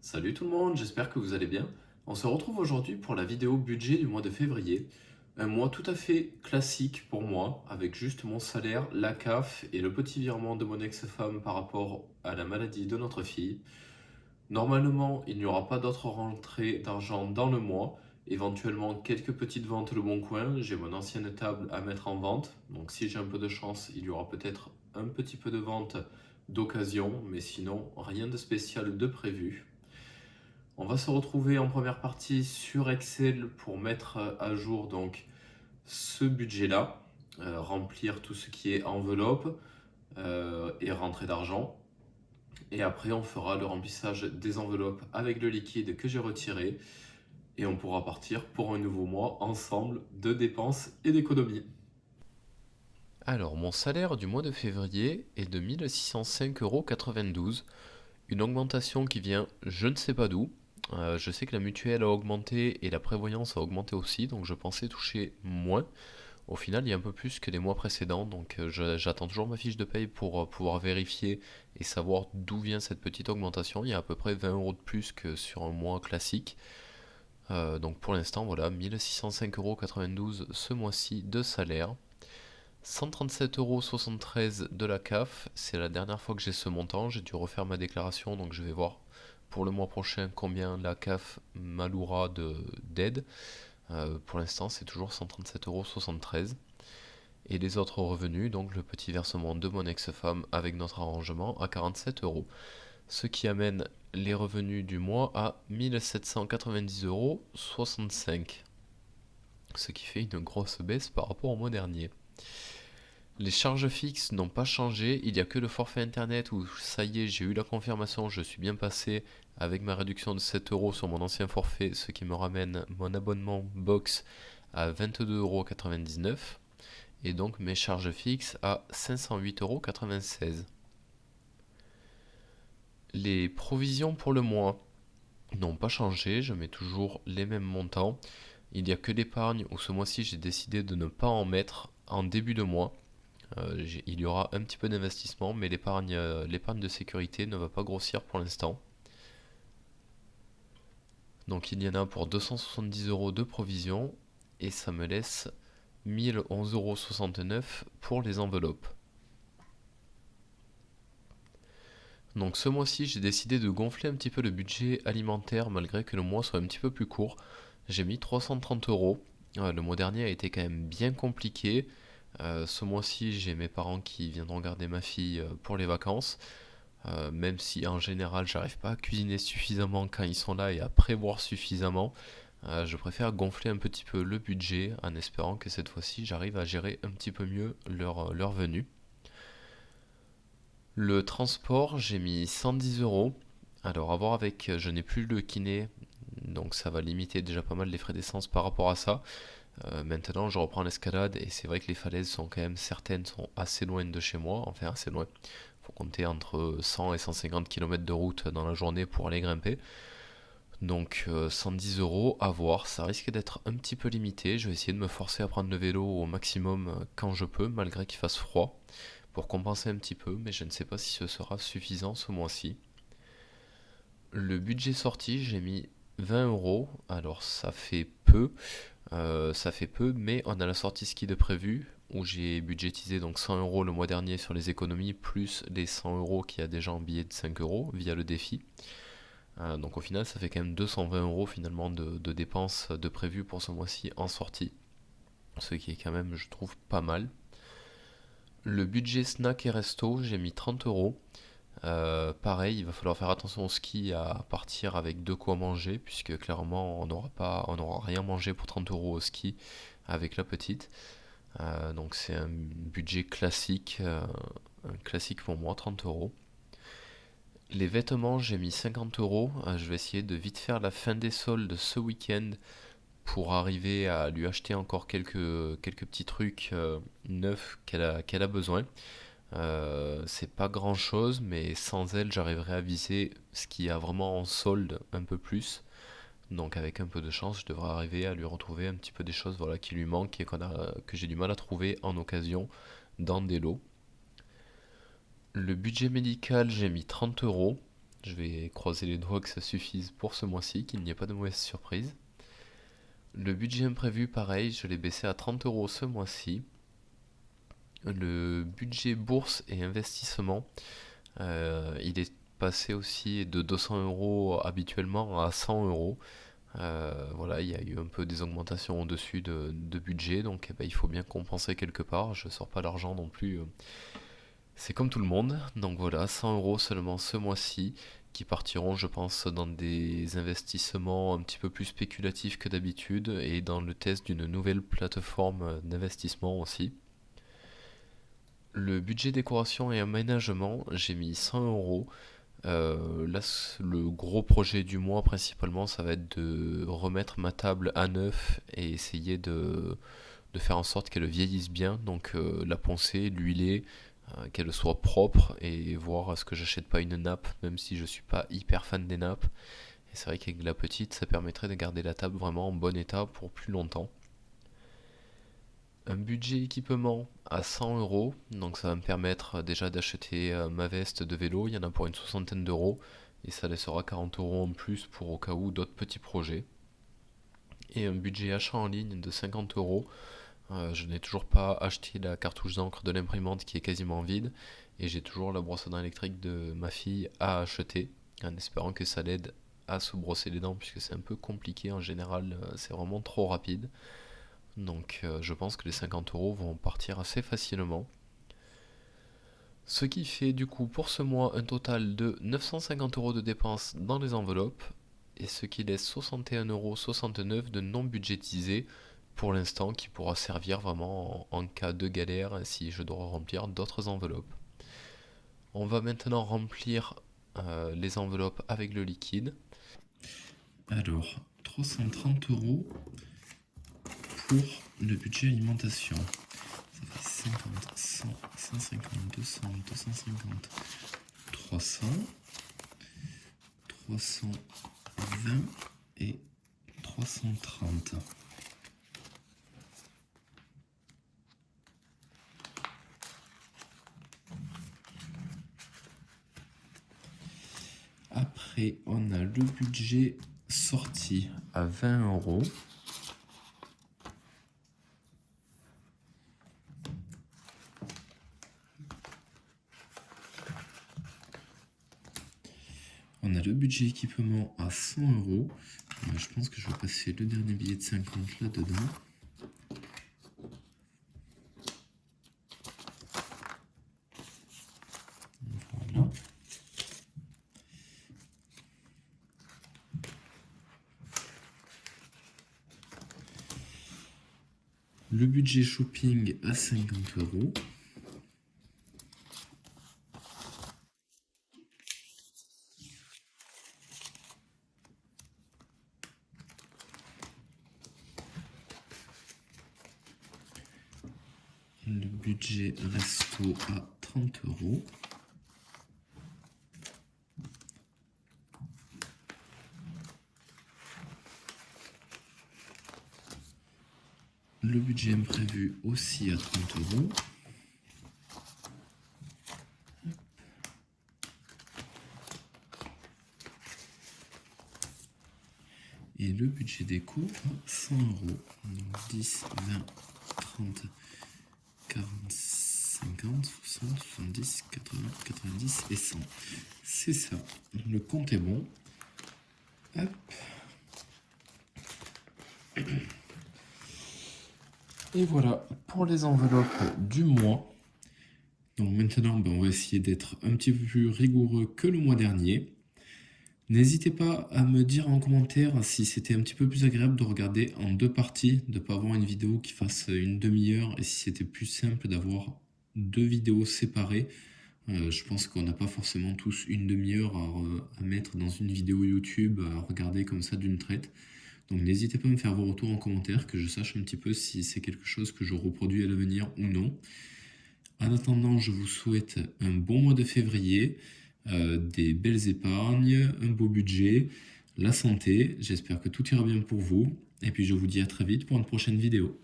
Salut tout le monde, j'espère que vous allez bien. On se retrouve aujourd'hui pour la vidéo budget du mois de février. Un mois tout à fait classique pour moi, avec juste mon salaire, la CAF et le petit virement de mon ex-femme par rapport à la maladie de notre fille. Normalement, il n'y aura pas d'autres rentrées d'argent dans le mois. Éventuellement, quelques petites ventes Le Bon Coin. J'ai mon ancienne table à mettre en vente. Donc si j'ai un peu de chance, il y aura peut-être un petit peu de vente d'occasion. Mais sinon, rien de spécial de prévu. On va se retrouver en première partie sur Excel pour mettre à jour donc ce budget-là, remplir tout ce qui est enveloppe et rentrée d'argent. Et après, on fera le remplissage des enveloppes avec le liquide que j'ai retiré et on pourra partir pour un nouveau mois ensemble de dépenses et d'économies. Alors, mon salaire du mois de février est de 1605,92 €, une augmentation qui vient je ne sais pas d'où. Je sais que la mutuelle a augmenté et la prévoyance a augmenté aussi, donc je pensais toucher moins. Au final, il y a un peu plus que les mois précédents, donc j'attends toujours ma fiche de paye pour pouvoir vérifier et savoir d'où vient cette petite augmentation. Il y a à peu près 20 € de plus que sur un mois classique. Donc pour l'instant, voilà, 1605,92 € ce mois-ci de salaire. 137,73 € de la CAF, c'est la dernière fois que j'ai ce montant, j'ai dû refaire ma déclaration, donc je vais voir pour le mois prochain combien la CAF m'allouera d'aide. Pour l'instant, c'est toujours 137,73 €. Et les autres revenus, donc le petit versement de mon ex-femme avec notre arrangement à 47 euros. Ce qui amène les revenus du mois à 1790,65 €, ce qui fait une grosse baisse par rapport au mois dernier. Les charges fixes n'ont pas changé, il n'y a que le forfait internet où ça y est, j'ai eu la confirmation, je suis bien passé avec ma réduction de 7 € sur mon ancien forfait, ce qui me ramène mon abonnement box à 22,99 € et donc mes charges fixes à 508,96 €. Les provisions pour le mois n'ont pas changé, je mets toujours les mêmes montants. Il n'y a que l'épargne où ce mois-ci j'ai décidé de ne pas en mettre en début de mois. Il y aura un petit peu d'investissement, mais l'épargne de sécurité ne va pas grossir pour l'instant. Donc il y en a pour 270 € de provision et ça me laisse 1011,69 € pour les enveloppes. Donc ce mois-ci, j'ai décidé de gonfler un petit peu le budget alimentaire malgré que le mois soit un petit peu plus court. J'ai mis 330 €. Le mois dernier a été quand même bien compliqué. Ce mois-ci, j'ai mes parents qui viendront garder ma fille pour les vacances. Même si en général j'arrive pas à cuisiner suffisamment quand ils sont là et à prévoir suffisamment, je préfère gonfler un petit peu le budget en espérant que cette fois-ci j'arrive à gérer un petit peu mieux leur venue. Le transport, j'ai mis 110 €. Alors à voir avec, je n'ai plus le kiné, donc ça va limiter déjà pas mal les frais d'essence par rapport à ça. Maintenant je reprends l'escalade et c'est vrai que les falaises sont quand même, certaines sont assez loin de chez moi, enfin assez loin. Faut compter entre 100 et 150 km de route dans la journée pour aller grimper. Donc 110 € à voir, ça risque d'être un petit peu limité. Je vais essayer de me forcer à prendre le vélo au maximum quand je peux, malgré qu'il fasse froid, pour compenser un petit peu, mais je ne sais pas si ce sera suffisant ce mois-ci. Le budget sorti, j'ai mis 20 €, alors ça fait peu, mais on a la sortie ski de prévu, où j'ai budgétisé donc 100 € le mois dernier sur les économies, plus les 100 € qu'il y a déjà en billets de 5 € via le défi. Donc au final, ça fait quand même 220 € finalement de dépenses de prévues pour ce mois-ci en sortie, ce qui est quand même, je trouve, pas mal. Le budget snack et resto, j'ai mis 30 €. Pareil, il va falloir faire attention au ski à partir avec de quoi manger, puisque clairement on n'aura rien mangé pour 30 € au ski avec la petite. Donc c'est un budget classique, un classique pour moi, 30 €. Les vêtements, j'ai mis 50 €. Je vais essayer de vite faire la fin des soldes ce week-end pour arriver à lui acheter encore quelques petits trucs neufs qu'elle a besoin. C'est pas grand chose, mais sans elle, j'arriverai à viser ce qui a vraiment en solde un peu plus. Donc, avec un peu de chance, je devrais arriver à lui retrouver un petit peu des choses voilà, qui lui manquent et que j'ai du mal à trouver en occasion dans des lots. Le budget médical, j'ai mis 30 €. Je vais croiser les doigts que ça suffise pour ce mois-ci, qu'il n'y ait pas de mauvaise surprise. Le budget imprévu, pareil, je l'ai baissé à 30 € ce mois-ci. Le budget bourse et investissement, il est passé aussi de 200 € habituellement à 100 €. Voilà, il y a eu un peu des augmentations au-dessus de budget, donc il faut bien compenser quelque part. Je sors pas l'argent non plus. C'est comme tout le monde. Donc voilà, 100 € seulement ce mois-ci, qui partiront, je pense, dans des investissements un petit peu plus spéculatifs que d'habitude et dans le test d'une nouvelle plateforme d'investissement aussi. Le budget décoration et aménagement, j'ai mis 100 €. Là, le gros projet du mois principalement, ça va être de remettre ma table à neuf et essayer de faire en sorte qu'elle vieillisse bien. Donc la poncer, l'huiler, qu'elle soit propre et voir à ce que j'achète pas une nappe, même si je suis pas hyper fan des nappes. Et c'est vrai qu'avec la petite, ça permettrait de garder la table vraiment en bon état pour plus longtemps. Un budget équipement à 100 €, donc ça va me permettre déjà d'acheter ma veste de vélo, il y en a pour une soixantaine d'euros, et ça laissera 40 € en plus pour au cas où d'autres petits projets. Et un budget achat en ligne de 50 €, je n'ai toujours pas acheté la cartouche d'encre de l'imprimante qui est quasiment vide, et j'ai toujours la brosse à dents électrique de ma fille à acheter, en espérant que ça l'aide à se brosser les dents, puisque c'est un peu compliqué en général, c'est vraiment trop rapide. Donc je pense que les 50 € vont partir assez facilement. Ce qui fait du coup pour ce mois un total de 950 € de dépenses dans les enveloppes et ce qui laisse 61,69 € de non budgétisé pour l'instant qui pourra servir vraiment en cas de galère si je dois remplir d'autres enveloppes. On va maintenant remplir les enveloppes avec le liquide. Alors, 330 € pour le budget alimentation. Ça fait 50, 100, 150, 200, 250, 300, 320 et 330. Après, on a le budget sorti à 20 €. On a le budget équipement à 100 €. Je pense que je vais passer le dernier billet de 50 là-dedans. Voilà. Le budget shopping à 50 €. Le budget resto à 30 €. Le budget imprévu aussi à 30 €. Et le budget déco à 100 €. Donc 10, 20, 30, 40, 50, 60, 70, 80, 90 et 100. C'est ça. Le compte est bon. Hop. Et voilà pour les enveloppes du mois. Donc maintenant, on va essayer d'être un petit peu plus rigoureux que le mois dernier. N'hésitez pas à me dire en commentaire si c'était un petit peu plus agréable de regarder en deux parties, de ne pas avoir une vidéo qui fasse une demi-heure, et si c'était plus simple d'avoir deux vidéos séparées. Je pense qu'on n'a pas forcément tous une demi-heure à mettre dans une vidéo YouTube, à regarder comme ça d'une traite. Donc n'hésitez pas à me faire vos retours en commentaire, que je sache un petit peu si c'est quelque chose que je reproduis à l'avenir ou non. En attendant, je vous souhaite un bon mois de février, des belles épargnes, un beau budget, la santé. J'espère que tout ira bien pour vous. Et puis je vous dis à très vite pour une prochaine vidéo.